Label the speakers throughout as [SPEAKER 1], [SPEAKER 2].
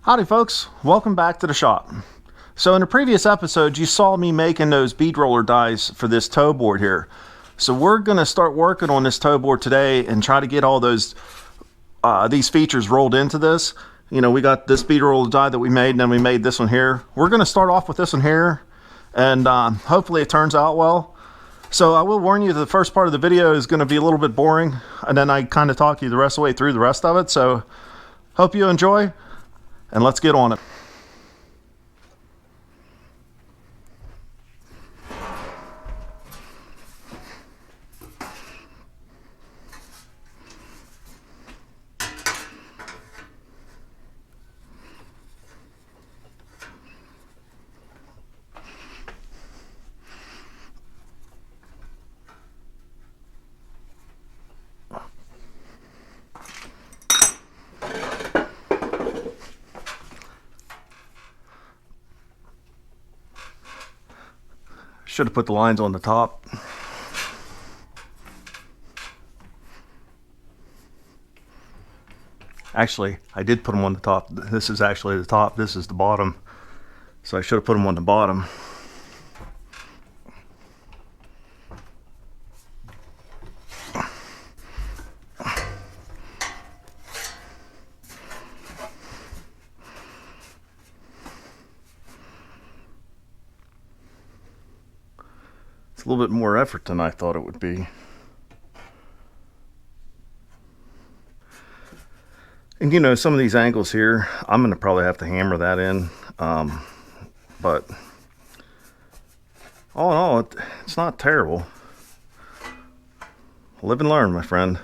[SPEAKER 1] Howdy folks, welcome back to the shop. So in the previous episode you saw me making those bead roller dies for this toe board here. So we're going to start working on this toe board today and try to get all those these features rolled into this. You know, we got this bead roller die that we made, and then we made this one here. We're going to start off with this one here, and hopefully it turns out well. So I will warn you, the first part of the video is going to be a little bit boring, and then I kind of talk you the rest of the way through the rest of it. So hope you enjoy. And let's get on it. Should have put the lines on the top. Actually, I did put them on the top. This is actually the top, this is the bottom. So I should have put them on the bottom. A little bit more effort than I thought it would be. And you know, some of these angles here, I'm going to probably have to hammer that in. But all in all, it's not terrible. Live and learn, my friend.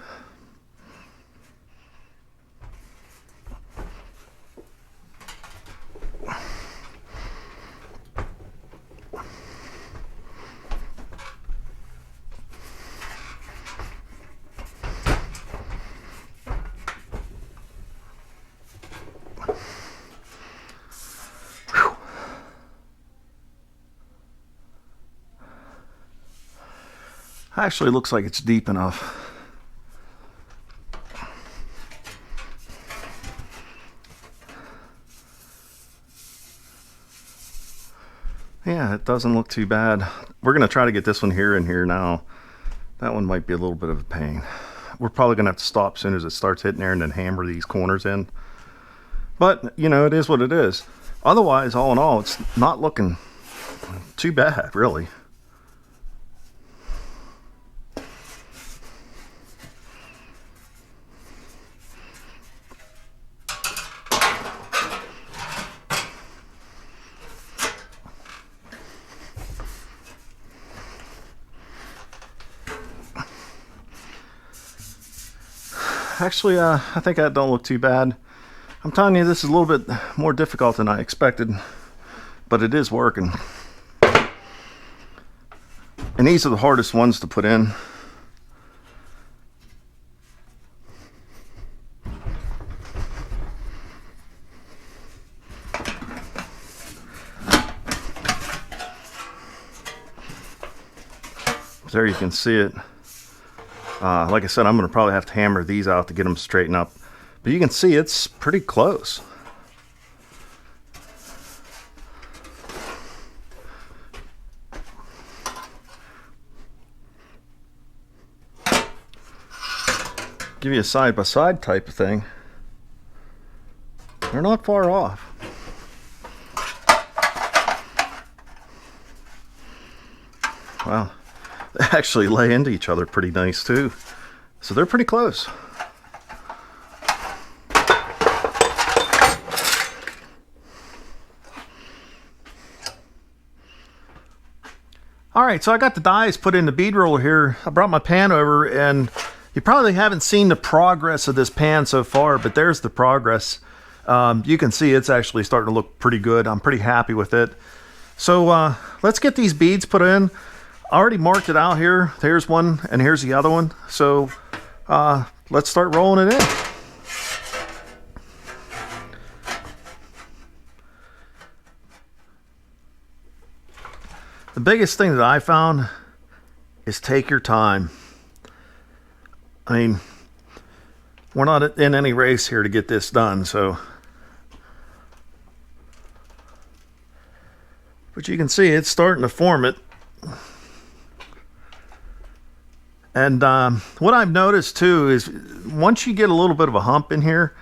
[SPEAKER 1] Actually looks like it's deep enough. Yeah, it doesn't look too bad. We're going to try to get this one here and here now. That one might be a little bit of a pain. We're probably going to have to stop as soon as it starts hitting there and then hammer these corners in. But, you know, it is what it is. Otherwise, all in all, it's not looking too bad, really. Actually, I think that don't look too bad. I'm telling you, this is a little bit more difficult than I expected, but it is working. And these are the hardest ones to put in. There you can see it. Like I said, I'm going to probably have to hammer these out to get them straightened up. But you can see it's pretty close. Give you a side-by-side type of thing. They're not far off. Wow. They actually lay into each other pretty nice too. So they're pretty close. Alright, so I got the dies put in the bead roller here. I brought my pan over, and you probably haven't seen the progress of this pan so far, but there's the progress. You can see it's actually starting to look pretty good. I'm pretty happy with it. So let's get these beads put in. I already marked it out here. There's one and here's the other one. So let's start rolling it in. The biggest thing that I found is take your time. I mean, we're not in any race here to get this done, so But you can see it's starting to form it. And what I've noticed too is once you get a little bit of a hump in here,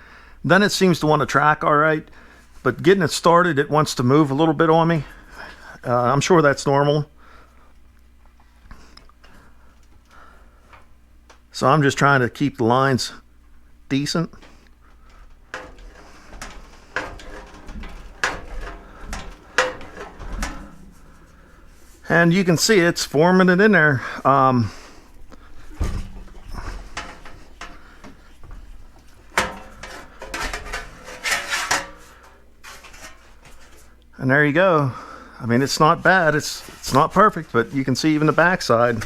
[SPEAKER 1] then it seems to want to track all right. But getting it started, it wants to move a little bit on me. I'm sure that's normal. So I'm just trying to keep the lines decent. And you can see it's forming it in there. And there you go. I mean, it's not bad. It's not perfect, but you can see even the backside.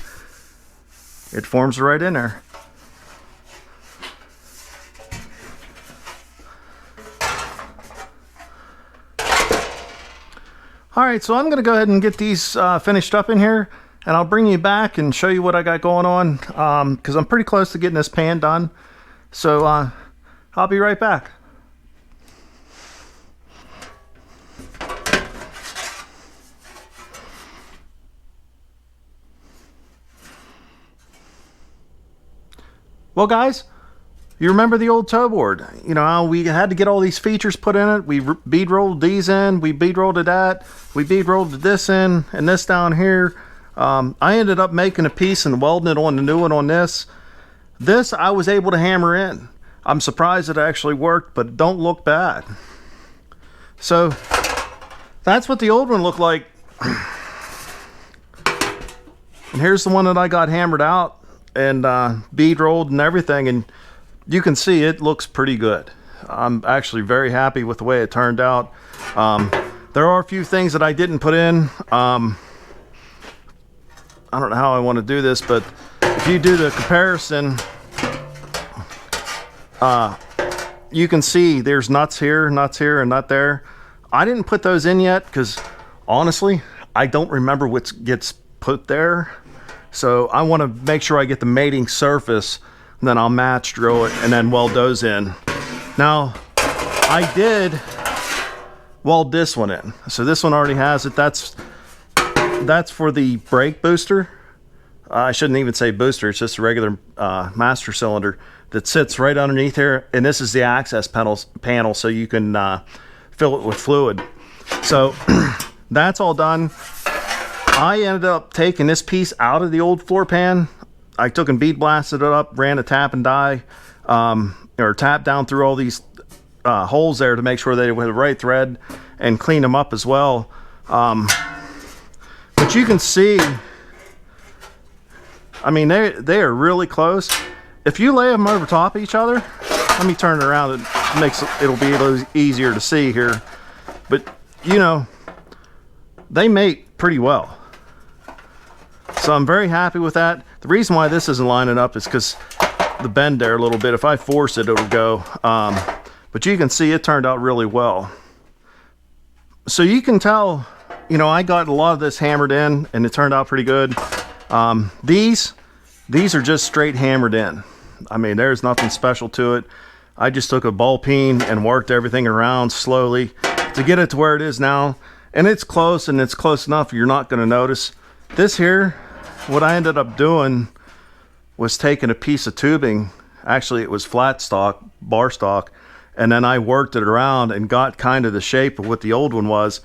[SPEAKER 1] It forms right in there. All right, so I'm going to go ahead and get these finished up in here, and I'll bring you back and show you what I got going on, because I'm pretty close to getting this pan done. So I'll be right back. Well, guys, you remember the old toe board? You know how we had to get all these features put in it. We bead rolled these in, we bead rolled that, we bead rolled this in, and this down here. I ended up making a piece and welding it on the new one on this. This I was able to hammer in. I'm surprised it actually worked, but it don't look bad. So that's what the old one looked like. And here's the one that I got hammered out and bead rolled and everything, and you can see it looks pretty good. I'm actually very happy with the way it turned out. There are a few things that I didn't put in. I don't know how I want to do this, but if you do the comparison, you can see there's nuts here, and nut there. I didn't put those in yet because honestly, I don't remember what gets put there. So I want to make sure I get the mating surface, and then I'll match drill it and then weld those in. Now, I did weld this one in. So this one already has it. That's for the brake booster. I shouldn't even say booster. It's just a regular master cylinder that sits right underneath here. And this is the access panel so you can fill it with fluid. So that's all done. I ended up taking this piece out of the old floor pan. I took and bead blasted it up, ran a tap and die, or tap down through all these holes there to make sure they were the right thread, and clean them up as well. But you can see, I mean, they are really close. If you lay them over top of each other, let me turn it around. It'll be a little easier to see here. But you know, they mate pretty well. So I'm very happy with that. The reason why this isn't lining up is because the bend there a little bit. If I force it, it'll go. But you can see it turned out really well. So you can tell, you know, I got a lot of this hammered in and it turned out pretty good. These are just straight hammered in. I mean, there's nothing special to it. I just took a ball peen and worked everything around slowly to get it to where it is now. And it's close, and it's close enough you're not going to notice. This here, what I ended up doing was taking a piece of tubing. Actually, it was flat stock, bar stock, and then I worked it around and got kind of the shape of what the old one was.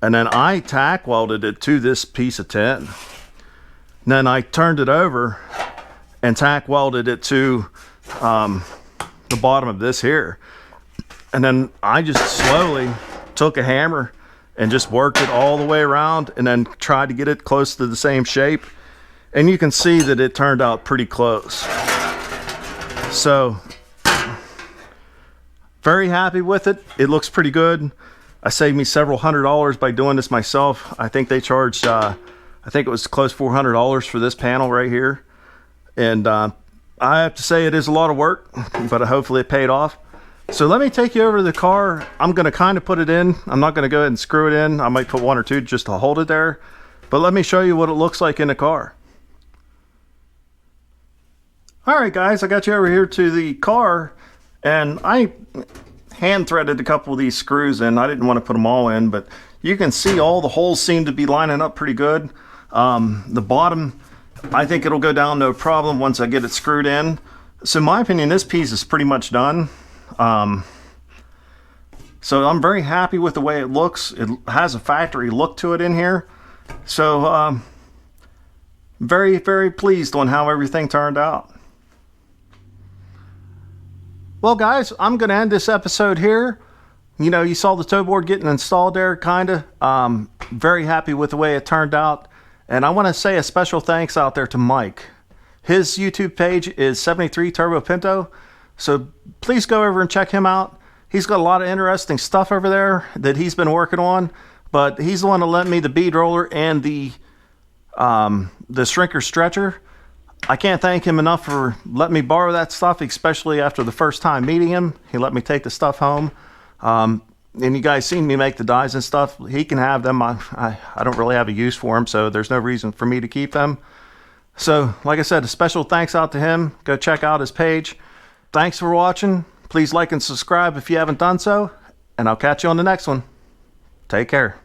[SPEAKER 1] And then I tack welded it to this piece of tin. And then I turned it over and tack welded it to the bottom of this here. And then I just slowly took a hammer and just worked it all the way around and then tried to get it close to the same shape. And you can see that it turned out pretty close. So, very happy with it. It looks pretty good. I saved me several $100s by doing this myself. I think they charged, I think it was close to $400 for this panel right here. And I have to say it is a lot of work, but hopefully it paid off. So let me take you over to the car. I'm going to kind of put it in. I'm not going to go ahead and screw it in. I might put one or two just to hold it there. But let me show you what it looks like in the car. Alright guys, I got you over here to the car. And I hand threaded a couple of these screws in. I didn't want to put them all in, but You can see all the holes seem to be lining up pretty good. The bottom, I think it'll go down no problem once I get it screwed in. So in my opinion, this piece is pretty much done. So I'm very happy with the way it looks. It has a factory look to it in here. So very, very pleased on how everything turned out. Well guys, I'm going to end this episode here. You know, you saw the toe board getting installed there, kind of. Very happy with the way it turned out. And I want to say a special thanks out there to Mike. His YouTube page is 73 Turbo Pinto. So please go over and check him out. He's got a lot of interesting stuff over there that he's been working on. But he's the one that lent me the bead roller and the shrinker stretcher. I can't thank him enough for letting me borrow that stuff, especially after the first time meeting him. He let me take the stuff home. And you guys seen me make the dies and stuff. He can have them. I don't really have a use for them, so there's no reason for me to keep them. So, like I said, a special thanks out to him. Go check out his page. Thanks for watching. Please like and subscribe if you haven't done so. And I'll catch you on the next one. Take care.